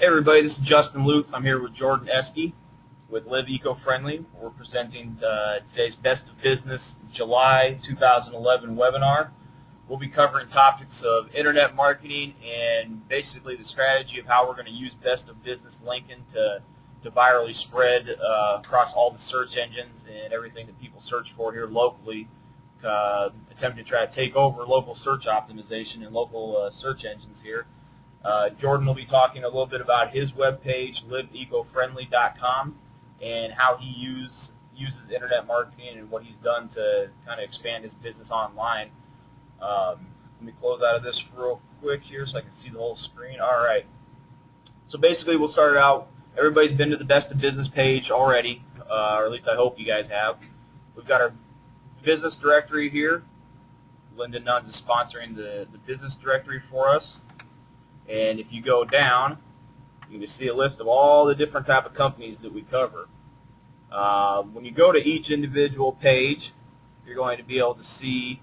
Hey everybody, this is Justin Luth. I'm here with Jordan Eske with Live Eco-Friendly. We're presenting today's Best of Business July 2011 webinar. We'll be covering topics of internet marketing and basically the strategy of how we're going to use Best of Business Lincoln to virally spread across all the search engines and everything that people search for here locally, attempting to try to take over local search optimization and local search engines here. Jordan will be talking a little bit about his webpage, liveecofriendly.com, and how he uses internet marketing and what he's done to kind of expand his business online. Let me close out of this real quick here so I can see the whole screen. All right. So basically we'll start out. Everybody's been to the Best of Business page already, or at least I hope you guys have. We've got our business directory here. Linda Nuns is sponsoring the business directory for us. And if you go down, you can see a list of all the different type of companies that we cover. When you go to each individual page, you're going to be able to see,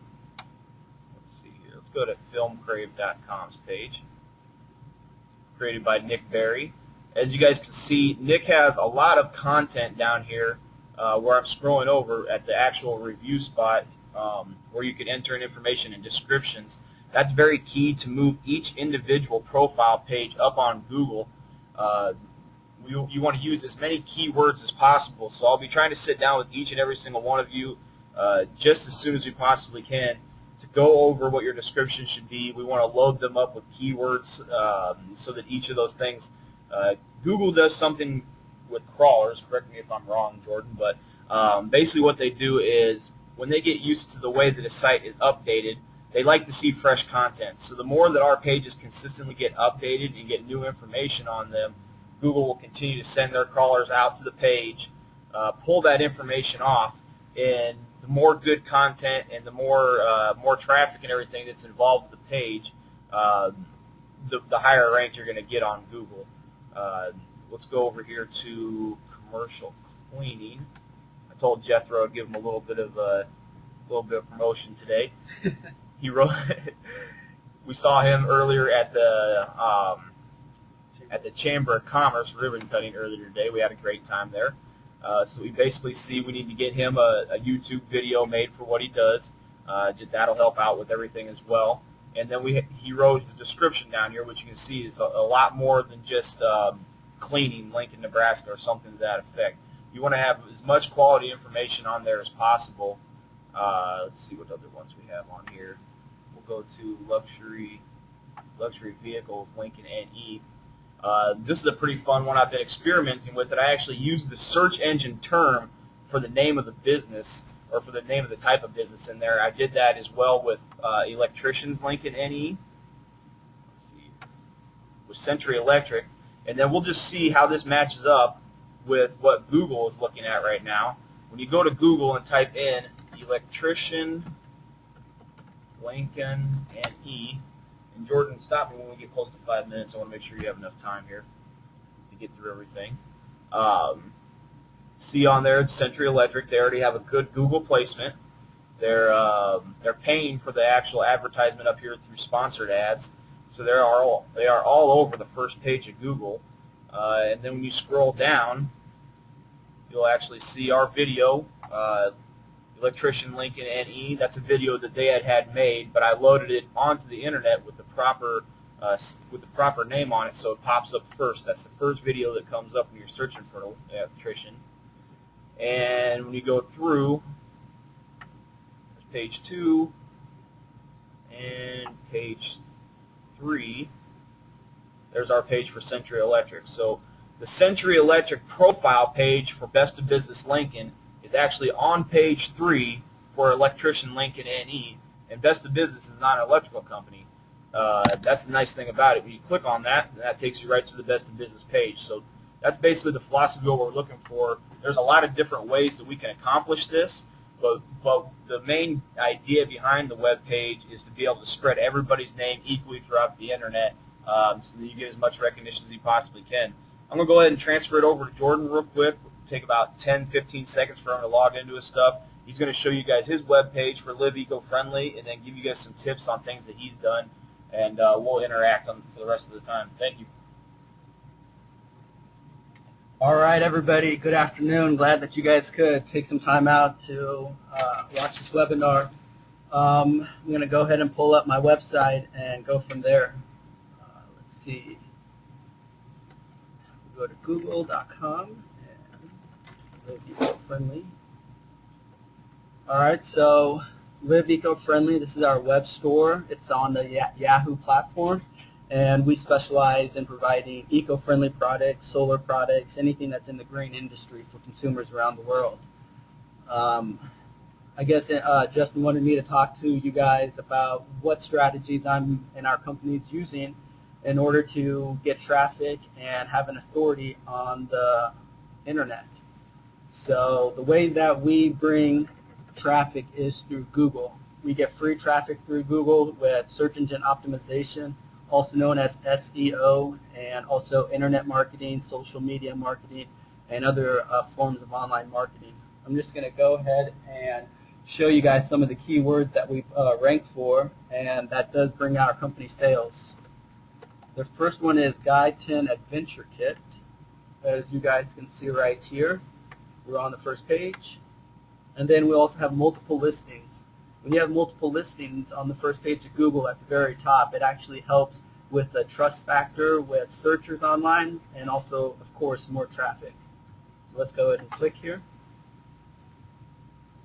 let's see here, let's go to filmcrave.com's page, created by Nick Berry. As you guys can see, Nick has a lot of content down here where I'm scrolling over at the actual review spot where you can enter in information and descriptions. That's very key to move each individual profile page up on Google. You want to use as many keywords as possible, so I'll be trying to sit down with each and every single one of you just as soon as we possibly can to go over what your description should be. We want to load them up with keywords so that each of those things, Google does something with crawlers, correct me if I'm wrong, Jordan, but basically what they do is when they get used to the way that a site is updated, they like to see fresh content. So the more that our pages consistently get updated and get new information on them, Google will continue to send their crawlers out to the page, pull that information off, and the more good content and the more traffic and everything that's involved with the page, the higher ranked you're going to get on Google. Let's go over here to commercial cleaning. I told Jethro I'd give him a little bit of promotion today. He wrote. We saw him earlier at the Chamber of Commerce ribbon cutting earlier today. We had a great time there. So we basically see we need to get him a YouTube video made for what he does. That'll help out with everything as well. And then he wrote his description down here, which you can see is a lot more than just cleaning Lincoln, Nebraska, or something to that effect. You want to have as much quality information on there as possible. Let's see what other ones we have on here. We'll go to luxury vehicles, Lincoln NE. This is a pretty fun one I've been experimenting with. That I actually use the search engine term for the name of the business or for the name of the type of business in there. I did that as well with electricians, Lincoln NE. Let's see, with Century Electric, and then we'll just see how this matches up with what Google is looking at right now. When you go to Google and type in electrician, Lincoln NE, and Jordan, stop me when we get close to 5 minutes. I want to make sure you have enough time here to get through everything. See on there, Century Electric. They already have a good Google placement. They're paying for the actual advertisement up here through sponsored ads, so they are all over the first page of Google. And then when you scroll down, you'll actually see our video. Electrician Lincoln NE. That's a video that they had made, but I loaded it onto the internet with the proper name on it, so it pops up first. That's the first video that comes up when you're searching for an electrician. And when you go through, there's page 2 and page 3. There's our page for Century Electric. So the Century Electric profile page for Best of Business Lincoln is actually on page 3 for electrician Lincoln NE, and Best of Business is not an electrical company. That's the nice thing about it. When you click on that, that takes you right to the Best of Business page. So that's basically the philosophy of what we're looking for. There's a lot of different ways that we can accomplish this, but the main idea behind the web page is to be able to spread everybody's name equally throughout the internet so that you get as much recognition as you possibly can. I'm going to go ahead and transfer it over to Jordan real quick. Take about 10-15 seconds for him to log into his stuff. He's going to show you guys his web page for Live Eco-Friendly and then give you guys some tips on things that he's done, and we'll interact for the rest of the time. Thank you. All right, everybody, good afternoon. Glad that you guys could take some time out to watch this webinar. I'm going to go ahead and pull up my website and go from there. Let's see. Go to google.com and Live Eco-Friendly. All right, so Live Eco-Friendly, this is our web store. It's on the Yahoo platform. And we specialize in providing eco-friendly products, solar products, anything that's in the green industry for consumers around the world. I guess Justin wanted me to talk to you guys about what strategies I'm and our company is using in order to get traffic and have an authority on the internet. So the way that we bring traffic is through Google. We get free traffic through Google with search engine optimization, also known as SEO, and also internet marketing, social media marketing, and other forms of online marketing. I'm just going to go ahead and show you guys some of the keywords that we rank for, and that does bring our company sales. The first one is Guide 10 Adventure Kit. As you guys can see right here, we're on the first page. And then we also have multiple listings. When you have multiple listings on the first page of Google at the very top, it actually helps with the trust factor with searchers online and also, of course, more traffic. So let's go ahead and click here.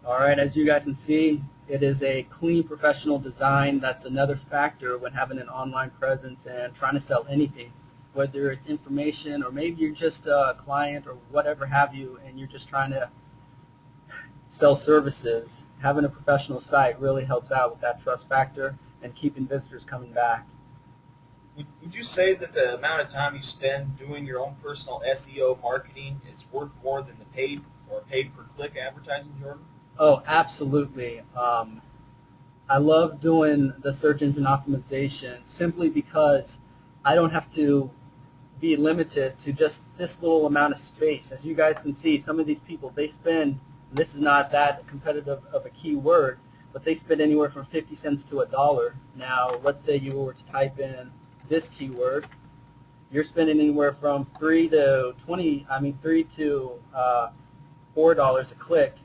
All right, as you guys can see, it is a clean professional design. That's another factor when having an online presence and trying to sell anything, whether it's information or maybe you're just a client or whatever have you and you're just trying to sell services. Having a professional site really helps out with that trust factor and keeping visitors coming back. Would you say that the amount of time you spend doing your own personal SEO marketing is worth more than the paid or pay-per-click advertising, Jordan? Oh, absolutely. I love doing the search engine optimization simply because I don't have to be limited to just this little amount of space. As you guys can see, some of these people, they spend, and this is not that competitive of a keyword, but they spend anywhere from 50 cents to $1. Now, let's say you were to type in this keyword, you're spending anywhere from $3 to $4 a click,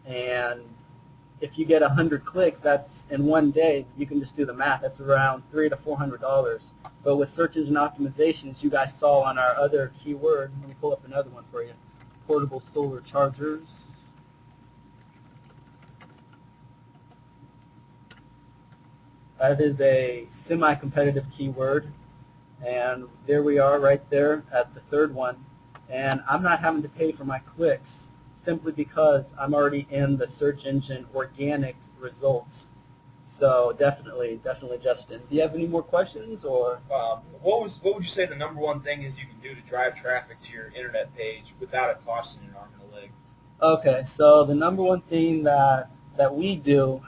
and if you get 100 clicks, that's in one day. You can just do the math. That's around $300 to $400. But with search engine optimization, as you guys saw on our other keyword, let me pull up another one for you: portable solar chargers. That is a semi-competitive keyword, and there we are right there at the third one. And I'm not having to pay for my clicks simply because I'm already in the search engine organic results. So definitely, Justin. Do you have any more questions? Or what would you say the number one thing is you can do to drive traffic to your internet page without it costing you an arm and a leg? Okay, so the number one thing that we do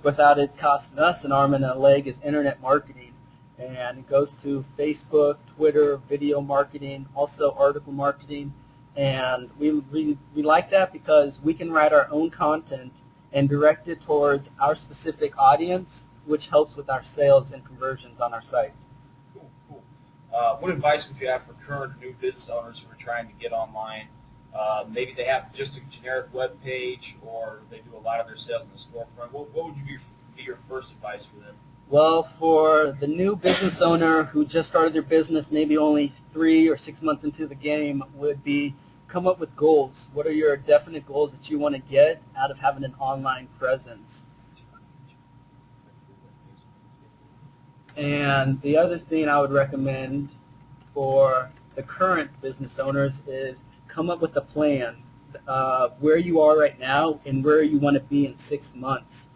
without it costing us an arm and a leg is internet marketing. And it goes to Facebook, Twitter, video marketing, also article marketing. And we like that because we can write our own content and direct it towards our specific audience, which helps with our sales and conversions on our site. Cool. What advice would you have for current or new business owners who are trying to get online? Maybe they have just a generic web page, or they do a lot of their sales in the storefront. What would be your first advice for them? Well, for the new business owner who just started their business, maybe only 3 or 6 months into the game, would be come up with goals. What are your definite goals that you want to get out of having an online presence? And the other thing I would recommend for the current business owners is come up with a plan of where you are right now and where you want to be in 6 months.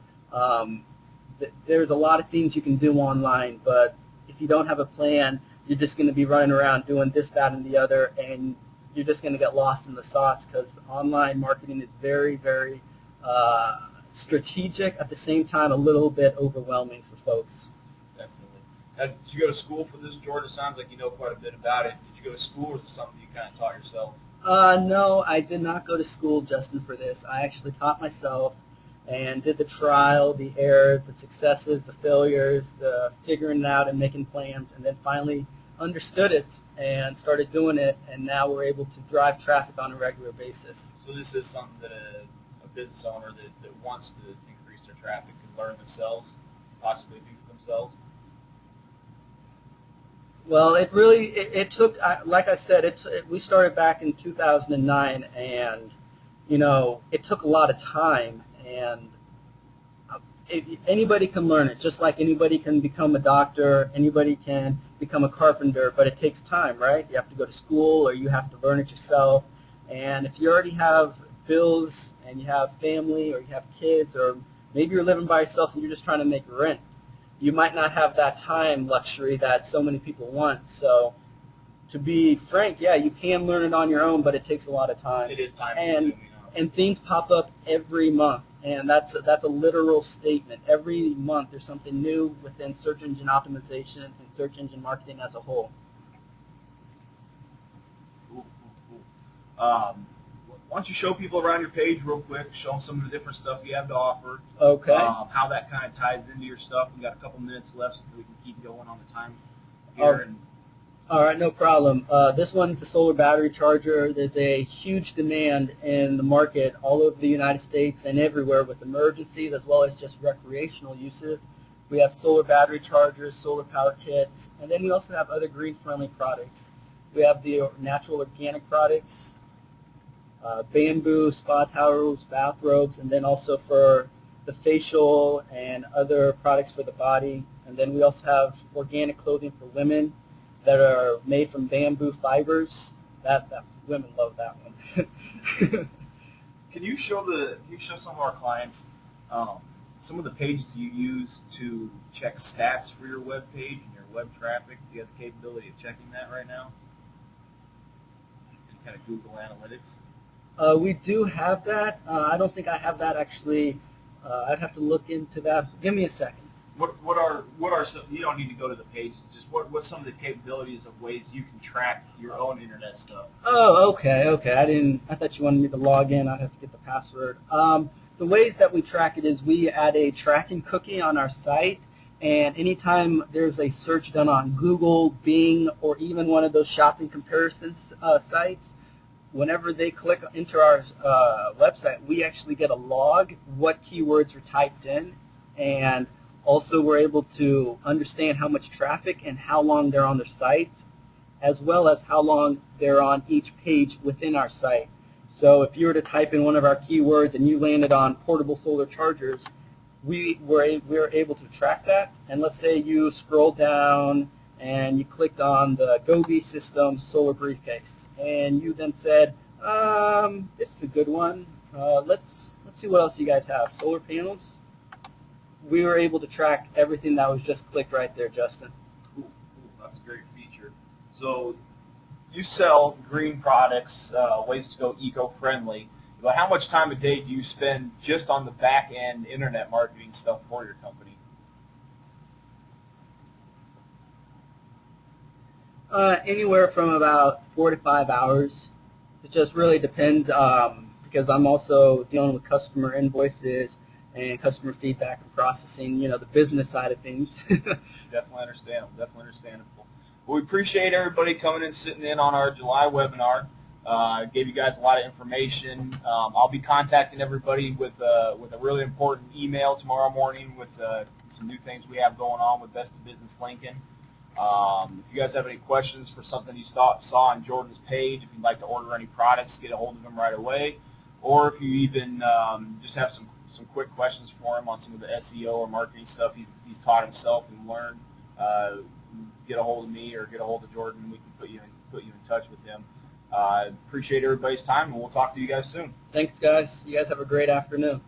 There's a lot of things you can do online, but if you don't have a plan, you're just going to be running around doing this, that, and the other, and you're just going to get lost in the sauce because online marketing is very, very strategic, at the same time a little bit overwhelming for folks. Definitely. Now, did you go to school for this, Jordan? It sounds like you know quite a bit about it. Did you go to school, or is it something you kind of taught yourself? No, I did not go to school, Justin, for this. I actually taught myself and did the trial, the errors, the successes, the failures, the figuring it out and making plans, and then finally understood it and started doing it, and now we're able to drive traffic on a regular basis. So this is something that a business owner that wants to increase their traffic can learn themselves, possibly do for themselves? Well, it took, like I said, we started back in 2009, and it took a lot of time, and anybody can learn it, just like anybody can become a doctor, anybody can become a carpenter, but it takes time, right? You have to go to school, or you have to learn it yourself, and if you already have bills and you have family, or you have kids, or maybe you're living by yourself and you're just trying to make rent, you might not have that time luxury that so many people want. So to be frank, yeah, you can learn it on your own, but it takes a lot of time. It is time consuming. And things pop up every month, and that's a literal statement. Every month there's something new within search engine optimization and search engine marketing as a whole. Cool. Why don't you show people around your page real quick, show them some of the different stuff you have to offer. Okay. How that kind of ties into your stuff. We got a couple minutes left so we can keep going on the time here. All right, no problem. This one's a solar battery charger. There's a huge demand in the market all over the United States and everywhere with emergencies as well as just recreational uses. We have solar battery chargers, solar power kits, and then we also have other green-friendly products. We have the natural organic products, bamboo, spa towels, bathrobes, and then also for the facial and other products for the body. And then we also have organic clothing for women that are made from bamboo fibers. That women love that one. Can you show some of our clients some of the pages you use to check stats for your web page and your web traffic? Do you have the capability of checking that right now? Kind of Google Analytics. We do have that. I don't think I have that actually. I'd have to look into that. Give me a second. What are some? You don't need to go to the page. Just what's some of the capabilities of ways you can track your own internet stuff? Oh, okay. I thought you wanted me to log in. I'd have to get the password. The ways that we track it is we add a tracking cookie on our site, and anytime there's a search done on Google, Bing, or even one of those shopping comparison sites, whenever they click into our website, we actually get a log, what keywords are typed in, and also we're able to understand how much traffic and how long they're on their sites, as well as how long they're on each page within our site. So if you were to type in one of our keywords and you landed on portable solar chargers, we're able to track that. And let's say you scroll down and you clicked on the Gobi Systems solar briefcase, and you then said, this is a good one. Let's see what else you guys have. Solar panels. We were able to track everything that was just clicked right there, Justin. Cool. That's a great feature. So you sell green products, ways to go eco-friendly. But how much time a day do you spend just on the back-end internet marketing stuff for your company? Anywhere from about 4 to 5 hours. It just really depends because I'm also dealing with customer invoices and customer feedback and processing, the business side of things. Definitely understandable. Well, we appreciate everybody coming and sitting in on our July webinar. Gave you guys a lot of information. I'll be contacting everybody with a really important email tomorrow morning with some new things we have going on with Best of Business Lincoln. If you guys have any questions for something you saw on Jordan's page, if you'd like to order any products, get a hold of him right away. Or if you even just have some quick questions for him on some of the SEO or marketing stuff he's taught himself and learned, get a hold of me or get a hold of Jordan, and we can put you in touch with him. Appreciate everybody's time, and we'll talk to you guys soon. Thanks, guys. You guys have a great afternoon.